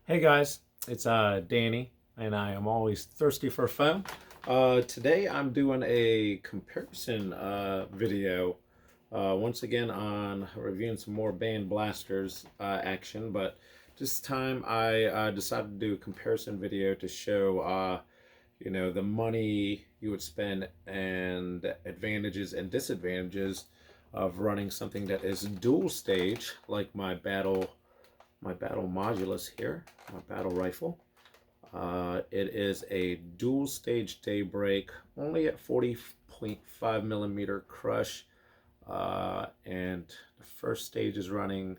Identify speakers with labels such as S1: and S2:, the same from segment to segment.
S1: Hey guys, it's Danny, and I am always thirsty for foam. Today I'm doing a comparison video, once again on reviewing some more Banned Blasters action, but this time I decided to do a comparison video to show, the money you would spend and advantages and disadvantages of running something that is dual stage, like my battle modulus here, my battle rifle. It is a dual stage Daybreak, only at 40.5 millimeter crush, and the first stage is running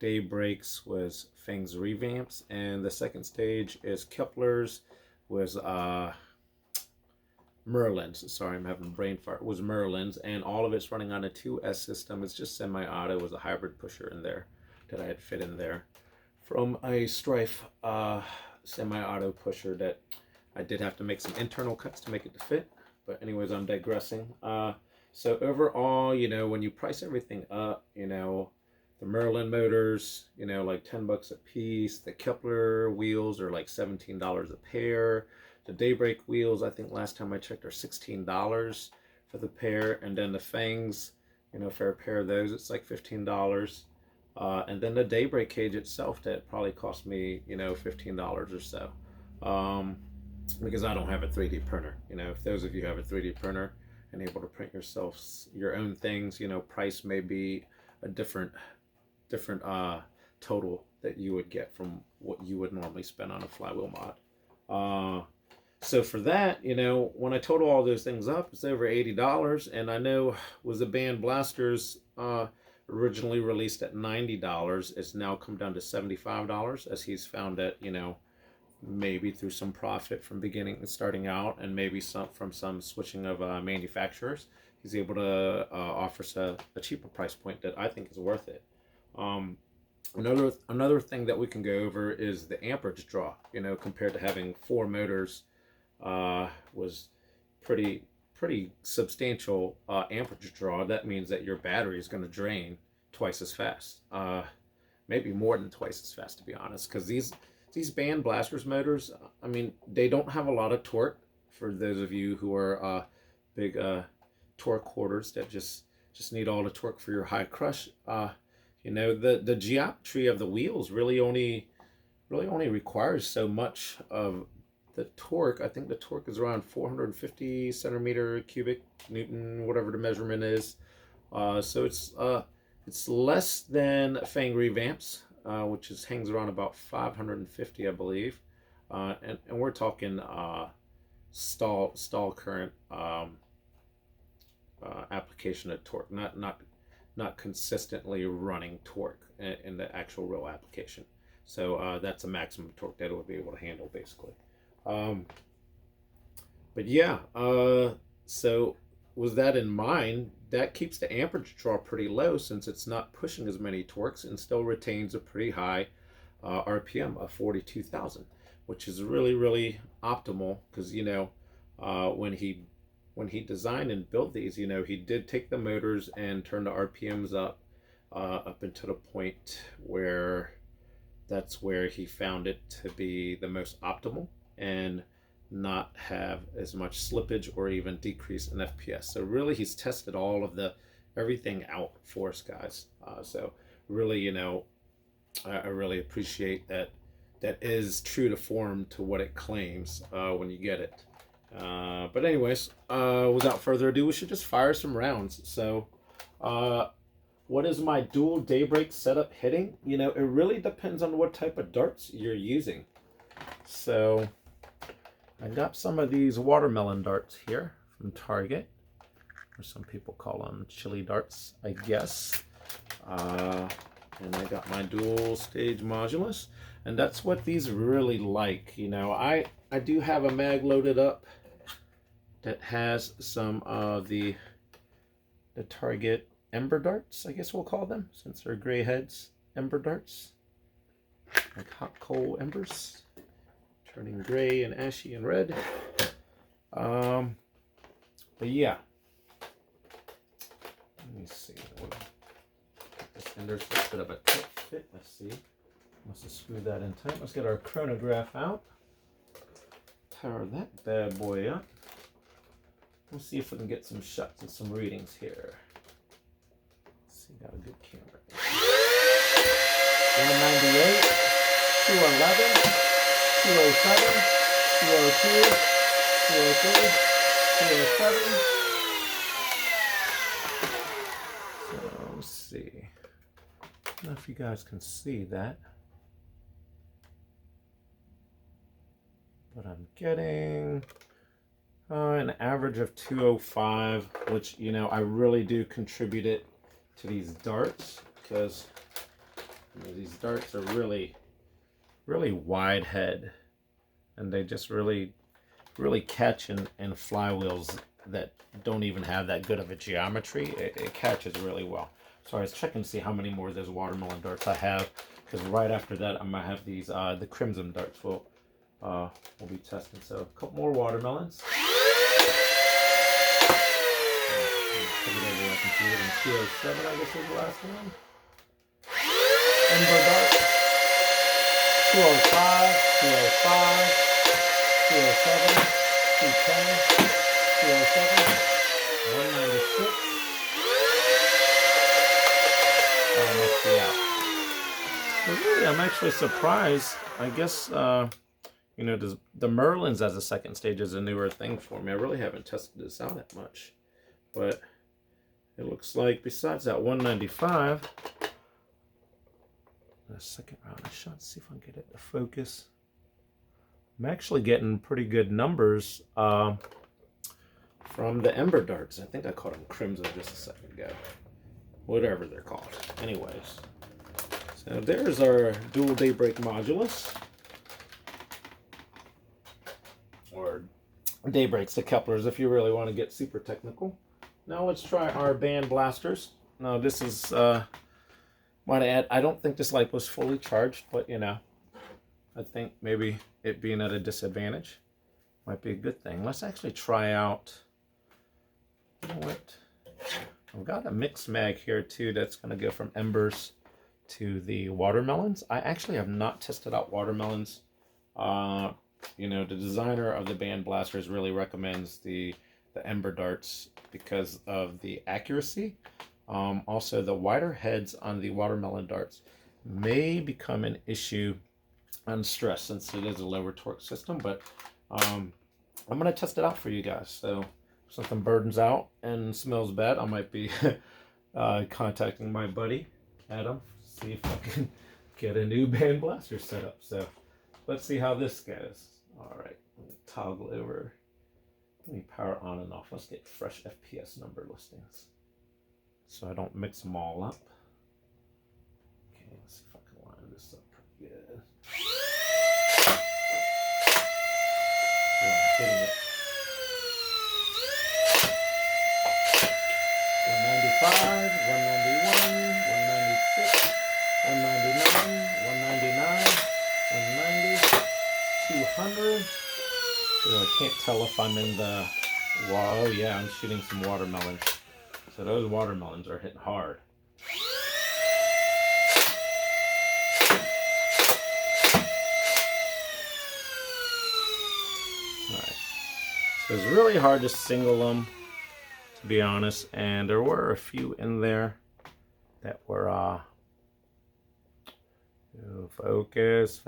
S1: Daybreaks with Fang's revamps, and the second stage is Kepler's with Merlin's. Sorry, I'm having a brain fart. It was Merlin's, and all of it's running on a 2S system. It's just semi-auto with a hybrid pusher in there that I had fit in there from a Strife semi-auto pusher that I did have to make some internal cuts to make it to fit. But anyways, I'm digressing. So overall, when you price everything up, the Merlin motors, like 10 bucks a piece. The Kepler wheels are like $17 a pair. The Daybreak wheels, I think last time I checked, are $16 for the pair. And then the Fangs, for a pair of those, it's like $15. And then the Daybreak cage itself, that probably cost me, $15 or so. Because I don't have a 3D printer. If those of you have a 3D printer and able to print yourselves your own things, price may be a different total that you would get from what you would normally spend on a flywheel mod. So for that, when I total all those things up, it's over $80. And I know was the Banned Blasters originally released at $90, it's now come down to $75, as he's found that, maybe through some profit from beginning and starting out, and maybe from some switching of manufacturers, he's able to offer a cheaper price point that I think is worth it. Another thing that we can go over is the amperage draw. Compared to having 4 motors, was pretty substantial amperage draw. That means that your battery is going to drain twice as fast, maybe more than twice as fast, to be honest, because these Banned Blasters motors, I mean, they don't have a lot of torque. For those of you who are big torque hoarders that just need all the torque for your high crush, the geometry of the wheels really only requires so much of the torque. I think the torque is around 450 centimeter cubic Newton, whatever the measurement is. So it's less than Fang revamps, which hangs around about 550, I believe. And we're talking stall current application of torque, not consistently running torque in the actual real application. So that's a maximum torque that it would be able to handle, basically. But yeah, so with that in mind, that keeps the amperage draw pretty low, since it's not pushing as many torques and still retains a pretty high RPM of 42,000, which is really optimal. Because when he designed and built these, he did take the motors and turn the RPMs up into the point where that's where he found it to be the most optimal and not have as much slippage or even decrease in FPS. So really, he's tested all of everything out for us, guys. So really, I really appreciate that. That is true to form to what it claims when you get it. But anyways, without further ado, we should just fire some rounds. So what is my dual Daybreak setup hitting? It really depends on what type of darts you're using. So I got some of these watermelon darts here from Target, or some people call them chili darts, I guess. And I got my dual stage modulus, and that's what these really like. I do have a mag loaded up that has some of the Target ember darts, I guess we'll call them, since they're gray heads. Ember darts, like hot coal embers, turning gray and ashy and red. But yeah, let me see. And there's a bit of a tight fit. Let's see. Must have screwed that in tight. Let's get our chronograph out. Power that bad boy up. Let's see if we can get some shots and some readings here. Let's see, got a good camera. 198, 211, 207, 202, 203, 207. So let's see. I don't know if you guys can see that. But I'm getting an average of 205, which, you know, I really do contribute it to these darts because, you know, these darts are really wide head, and they just really catch in flywheels that don't even have that good of a geometry. It catches really well. So I was checking to see how many more of those watermelon darts I have, because right after that I might have these the crimson darts we'll be testing. So a couple more watermelons. Put it over I can see it in 207, I guess is the last one. Ember dart. 205, 205, 207, 210, 207, 196. Must be out. So really, I'm actually surprised. I guess, you know, the Merlins as a second stage is a newer thing for me. I really haven't tested this out that much. But it looks like besides that 195, the second round of shots, see if I can get it to focus. I'm actually getting pretty good numbers from the Ember darts. I think I called them crimson just a second ago. Whatever they're called. Anyways. So there's our dual Daybreak modulus. Or Daybreaks to Keplers if you really want to get super technical. Now let's try our Banned Blasters. Now this is, might add, I don't think this light was fully charged, but you know, I think maybe it being at a disadvantage might be a good thing. Let's actually try out, you know what, I've got a mix mag here too that's going to go from embers to the watermelons. I actually have not tested out watermelons. You know, the designer of the Banned Blasters really recommends the ember darts because of the accuracy. Also, the wider heads on the watermelon darts may become an issue on stress since it is a lower torque system, but I'm going to test it out for you guys. So if something burdens out and smells bad, I might be contacting my buddy Adam, see if I can get a new Banned Blaster set up. So let's see how this goes. All right, let me toggle over. Let me power on and off. Let's get fresh FPS number listings so I don't mix them all up. Okay, let's see if I can line this up pretty good. Yeah, I'm hitting it. 195, 191, 196, 199, 199, 190, 200. I can't tell if I'm in the, oh yeah, I'm shooting some watermelons. So those watermelons are hitting hard. Alright. So it's really hard to single them, to be honest. And there were a few in there that were, focus.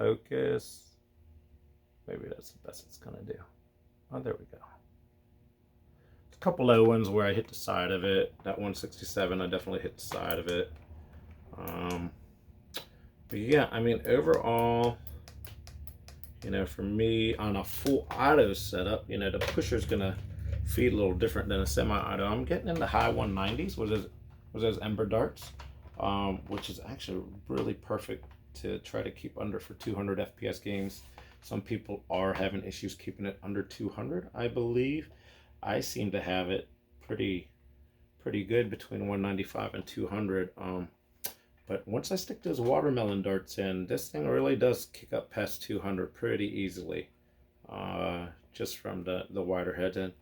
S1: Maybe that's the best it's going to do. Oh, there we go. A couple low ones where I hit the side of it. That 167, I definitely hit the side of it. But yeah, I mean, overall, you know, for me, on a full auto setup, you know, the pusher's going to feed a little different than a semi-auto. I'm getting in the high 190s with those ember darts, which is actually really perfect to try to keep under for 200 FPS games. Some people are having issues keeping it under 200, I believe. I seem to have it pretty good between 195 and 200. But once I stick those watermelon darts in, this thing really does kick up past 200 pretty easily, just from the wider heads. And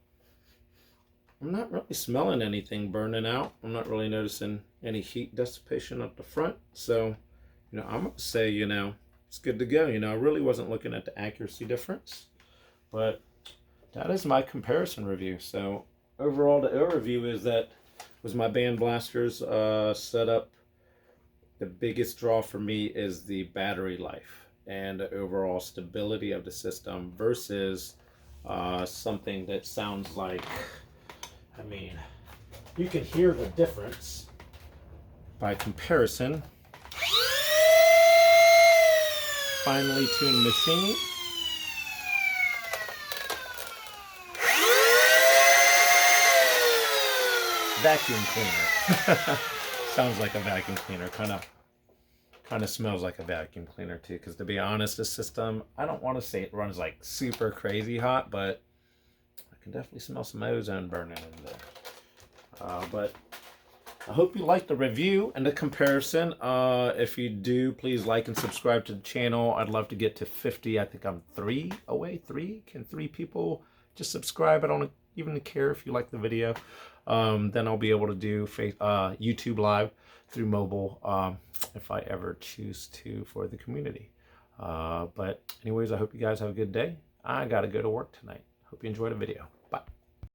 S1: I'm not really smelling anything burning out. I'm not really noticing any heat dissipation up the front. So, you know, I'm going to say, you know, it's good to go. You know, I really wasn't looking at the accuracy difference, but that is my comparison review. So overall, the overview is that was my Banned Blasters setup. The biggest draw for me is the battery life and the overall stability of the system versus something that sounds like, I mean, you can hear the difference by comparison. Finely tuned machine. Vacuum cleaner. Sounds like a vacuum cleaner. Kind of smells like a vacuum cleaner too. Because to be honest, this system, I don't want to say it runs like super crazy hot, but I can definitely smell some ozone burning in there. But I hope you liked the review and the comparison. If you do, please like and subscribe to the channel. I'd love to get to 50. I think I'm 3 away. 3? Can 3 people just subscribe? I don't even care if you like the video. Then I'll be able to do YouTube live through mobile if I ever choose to for the community. But anyways, I hope you guys have a good day. I gotta go to work tonight. Hope you enjoyed the video.